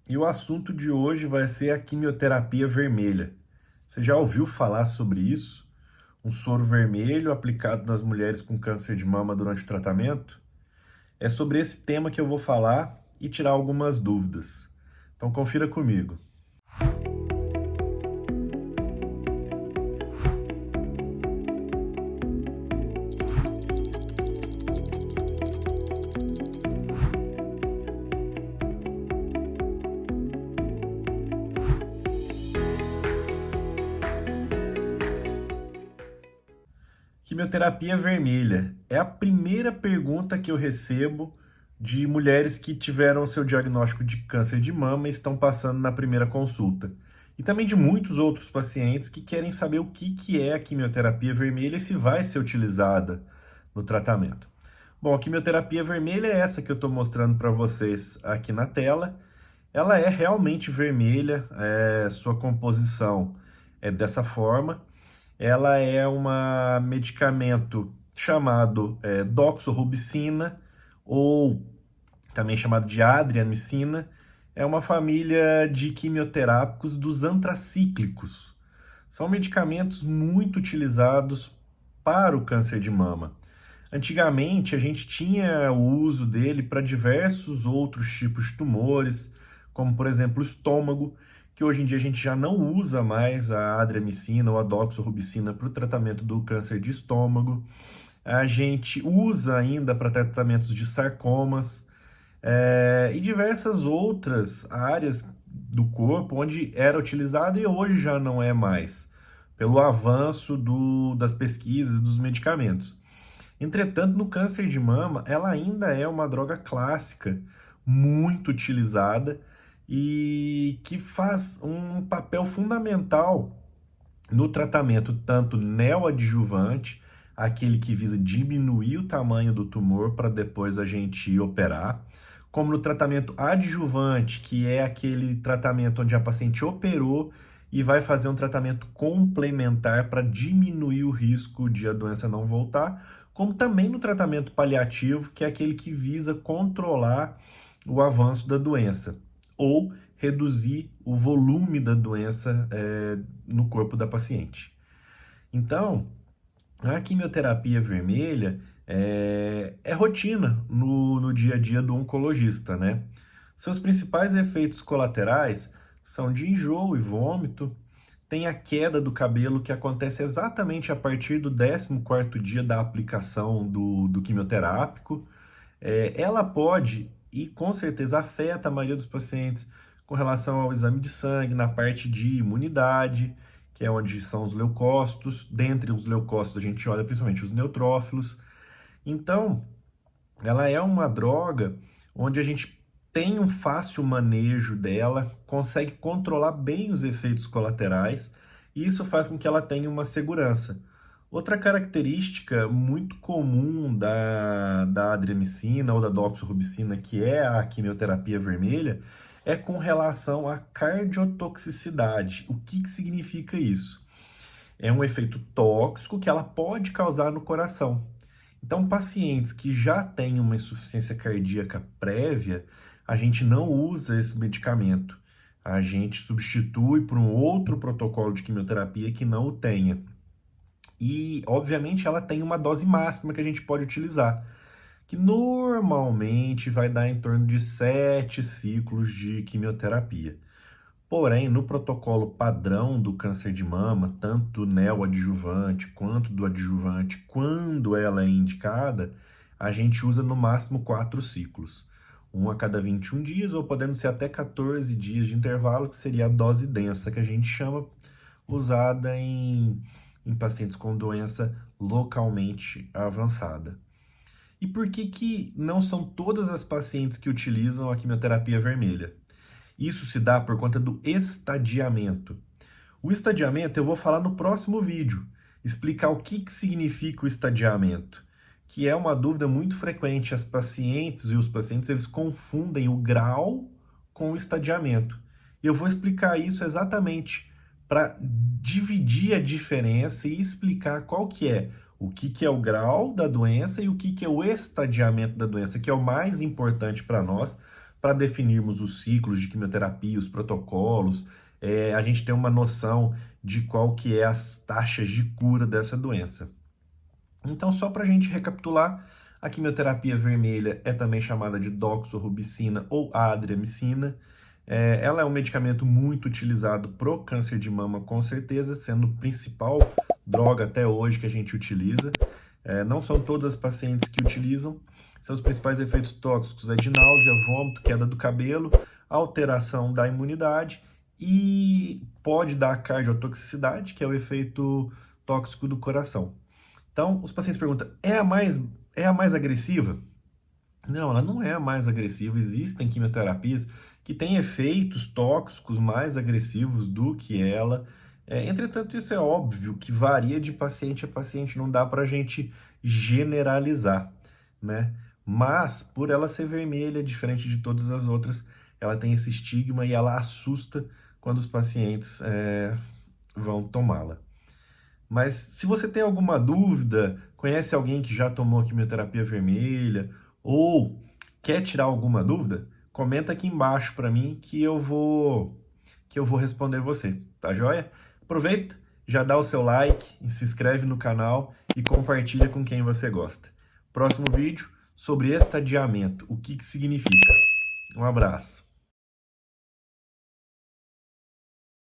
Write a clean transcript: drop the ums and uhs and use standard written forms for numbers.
E o assunto de hoje vai ser a quimioterapia vermelha. Você já ouviu falar sobre isso? Um soro vermelho aplicado nas mulheres com câncer de mama durante o tratamento? É sobre esse tema que eu vou falar e tirar algumas dúvidas. Então confira comigo. Quimioterapia vermelha é a primeira pergunta que eu recebo de mulheres que tiveram seu diagnóstico de câncer de mama e estão passando na primeira consulta. E também de muitos outros pacientes que querem saber o que é a quimioterapia vermelha e se vai ser utilizada no tratamento. Bom, a quimioterapia vermelha é essa que eu estou mostrando para vocês aqui na tela. Ela é realmente vermelha, sua composição é dessa forma. Ela é um medicamento chamado doxorubicina, ou também chamado de adriamicina. É uma família de quimioterápicos dos antracíclicos. São medicamentos muito utilizados para o câncer de mama. Antigamente, a gente tinha o uso dele para diversos outros tipos de tumores, como, por exemplo, o estômago, que hoje em dia a gente já não usa mais a adriamicina ou a doxorubicina para o tratamento do câncer de estômago. A gente usa ainda para tratamentos de sarcomas, e diversas outras áreas do corpo onde era utilizado e hoje já não é mais, pelo avanço das pesquisas dos medicamentos. Entretanto, no câncer de mama, ela ainda é uma droga clássica, muito utilizada e que faz um papel fundamental no tratamento tanto neoadjuvante, aquele que visa diminuir o tamanho do tumor para depois a gente operar, como no tratamento adjuvante, que é aquele tratamento onde a paciente operou e vai fazer um tratamento complementar para diminuir o risco de a doença não voltar, como também no tratamento paliativo, que é aquele que visa controlar o avanço da doença ou reduzir o volume da doença no corpo da paciente. Então, a quimioterapia vermelha é rotina no dia a dia do oncologista, né? Seus principais efeitos colaterais são de enjoo e vômito, tem a queda do cabelo que acontece exatamente a partir do 14º dia da aplicação do quimioterápico. Ela pode, e com certeza afeta a maioria dos pacientes com relação ao exame de sangue, na parte de imunidade, que é onde são os leucócitos. Dentre os leucócitos, a gente olha principalmente os neutrófilos. Então, ela é uma droga onde a gente tem um fácil manejo dela, consegue controlar bem os efeitos colaterais, e isso faz com que ela tenha uma segurança. Outra característica muito comum da adriamicina ou da doxorubicina, que é a quimioterapia vermelha, é com relação à cardiotoxicidade. O que significa isso? É um efeito tóxico que ela pode causar no coração. Então, pacientes que já têm uma insuficiência cardíaca prévia, a gente não usa esse medicamento. A gente substitui por um outro protocolo de quimioterapia que não o tenha. E, obviamente, ela tem uma dose máxima que a gente pode utilizar, que normalmente vai dar em torno de 7 ciclos de quimioterapia. Porém, no protocolo padrão do câncer de mama, tanto neoadjuvante quanto do adjuvante, quando ela é indicada, a gente usa no máximo 4 ciclos. Um a cada 21 dias, ou podendo ser até 14 dias de intervalo, que seria a dose densa, que a gente chama, usada em pacientes com doença localmente avançada. E por que não são todas as pacientes que utilizam a quimioterapia vermelha? Isso se dá por conta do estadiamento. O estadiamento eu vou falar no próximo vídeo, explicar o que significa o estadiamento, que é uma dúvida muito frequente. As pacientes e os pacientes eles confundem o grau com o estadiamento. Eu vou explicar isso exatamente para dividir a diferença e explicar qual que é o que é o grau da doença e o que é o estadiamento da doença, que é o mais importante para nós, para definirmos os ciclos de quimioterapia, os protocolos, a gente tem uma noção de qual que é as taxas de cura dessa doença. Então, só para a gente recapitular, a quimioterapia vermelha é também chamada de doxorubicina ou adriamicina. Ela é um medicamento muito utilizado para o câncer de mama, com certeza, sendo a principal droga até hoje que a gente utiliza. Não são todas as pacientes que utilizam. Seus principais efeitos tóxicos é de náusea, vômito, queda do cabelo, alteração da imunidade e pode dar cardiotoxicidade, que é o efeito tóxico do coração. Então, os pacientes perguntam, é a mais agressiva? Não, ela não é a mais agressiva. Existem quimioterapias que têm efeitos tóxicos mais agressivos do que ela. Entretanto, isso é óbvio que varia de paciente a paciente, não dá para a gente generalizar, né? Mas, por ela ser vermelha, diferente de todas as outras, ela tem esse estigma e ela assusta quando os pacientes vão tomá-la. Mas se você tem alguma dúvida, conhece alguém que já tomou quimioterapia vermelha ou quer tirar alguma dúvida, comenta aqui embaixo para mim que eu vou responder você, tá joia? Aproveita, já dá o seu like, se inscreve no canal e compartilha com quem você gosta. Próximo vídeo sobre estadiamento, o que significa. Um abraço.